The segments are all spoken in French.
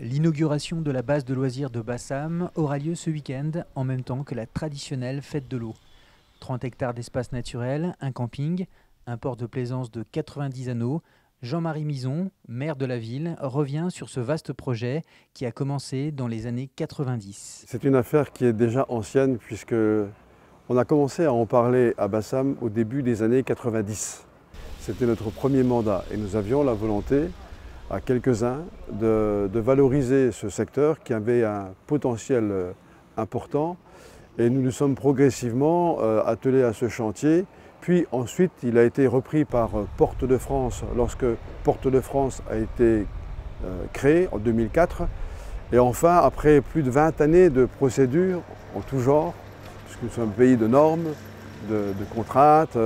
L'inauguration de la base de loisirs de Bassam aura lieu ce week-end, en même temps que la traditionnelle fête de l'eau. 30 hectares d'espace naturel, un camping, un port de plaisance de 90 anneaux. Jean-Marie Mison, maire de la ville, revient sur ce vaste projet qui a commencé dans les années 90. C'est une affaire qui est déjà ancienne puisque on a commencé à en parler à Bassam au début des années 90. C'était notre premier mandat et nous avions la volonté à quelques-uns de valoriser ce secteur qui avait un potentiel important et nous nous sommes progressivement attelés à ce chantier. Puis ensuite, il a été repris par Portes de France lorsque Portes de France a été créé en 2004. Et enfin, après plus de 20 années de procédures en tout genre, puisque nous sommes un pays de normes, de contraintes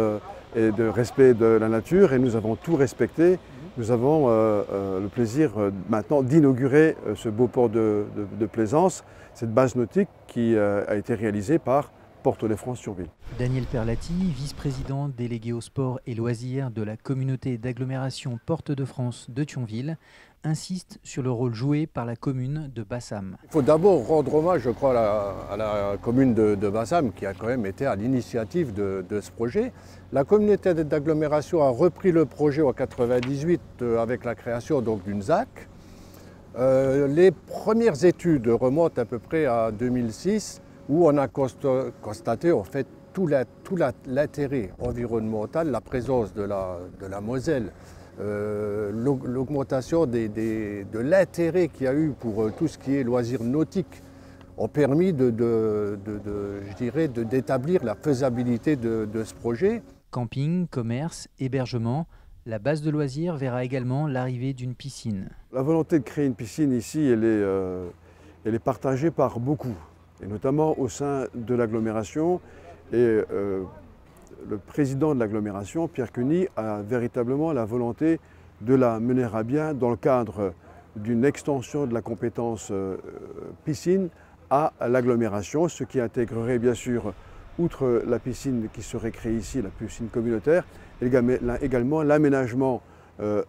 et de respect de la nature, et nous avons tout respecté, nous avons le plaisir maintenant d'inaugurer ce beau port de plaisance, cette base nautique qui a été réalisée par Portes de France-Thionville. Daniel Perlati, vice-président délégué au sport et loisirs de la communauté d'agglomération Portes de France de Thionville, insiste sur le rôle joué par la commune de Bassam. Il faut d'abord rendre hommage, je crois, à la commune de Bassam qui a quand même été à l'initiative de ce projet. La communauté d'agglomération a repris le projet en 1998 avec la création d'une ZAC. Les premières études remontent à peu près à 2006 où on a constaté en fait tout l'intérêt environnemental, la présence de la Moselle, l'augmentation de l'intérêt qu'il y a eu pour tout ce qui est loisirs nautiques ont permis d'établir la faisabilité de ce projet. Camping, commerce, hébergement, la base de loisirs verra également l'arrivée d'une piscine. La volonté de créer une piscine ici, elle est partagée par beaucoup, et notamment au sein de l'agglomération. Et le président de l'agglomération, Pierre Cuny, a véritablement la volonté de la mener à bien dans le cadre d'une extension de la compétence piscine à l'agglomération, ce qui intégrerait bien sûr, outre la piscine qui serait créée ici, la piscine communautaire, également l'aménagement de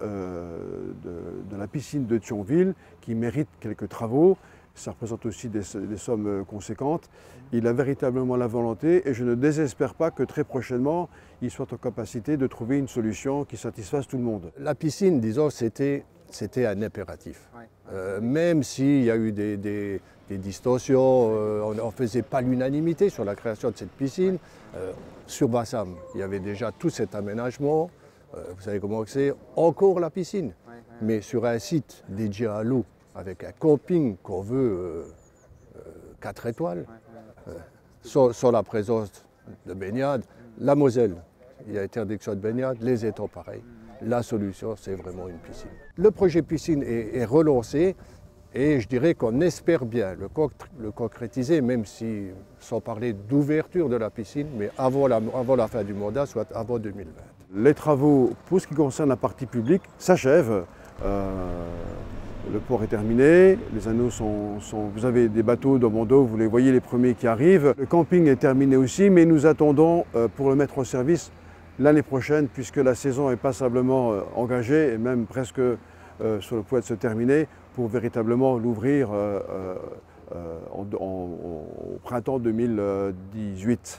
la piscine de Thionville qui mérite quelques travaux. Ça représente aussi des sommes conséquentes. Il a véritablement la volonté et je ne désespère pas que très prochainement, il soit en capacité de trouver une solution qui satisfasse tout le monde. La piscine, disons, c'était un impératif. Même s'il y a eu des distorsions, on ne faisait pas l'unanimité sur la création de cette piscine. Sur Bassam, il y avait déjà tout cet aménagement. Vous savez comment c'est, encore la piscine, mais sur un site dédié à l'eau, avec un camping qu'on veut 4 étoiles, sans la présence de baignade. La Moselle, il y a interdiction de baignade, les étangs pareil. La solution, c'est vraiment une piscine. Le projet piscine est relancé et je dirais qu'on espère bien le concrétiser, même si, sans parler d'ouverture de la piscine, mais avant la fin du mandat, soit avant 2020. Les travaux, pour ce qui concerne la partie publique, s'achèvent. Le port est terminé, les anneaux vous avez des bateaux dans mon dos, vous les voyez les premiers qui arrivent. Le camping est terminé aussi, mais nous attendons pour le mettre en service l'année prochaine, puisque la saison est passablement engagée et même presque sur le point de se terminer, pour véritablement l'ouvrir au printemps 2018.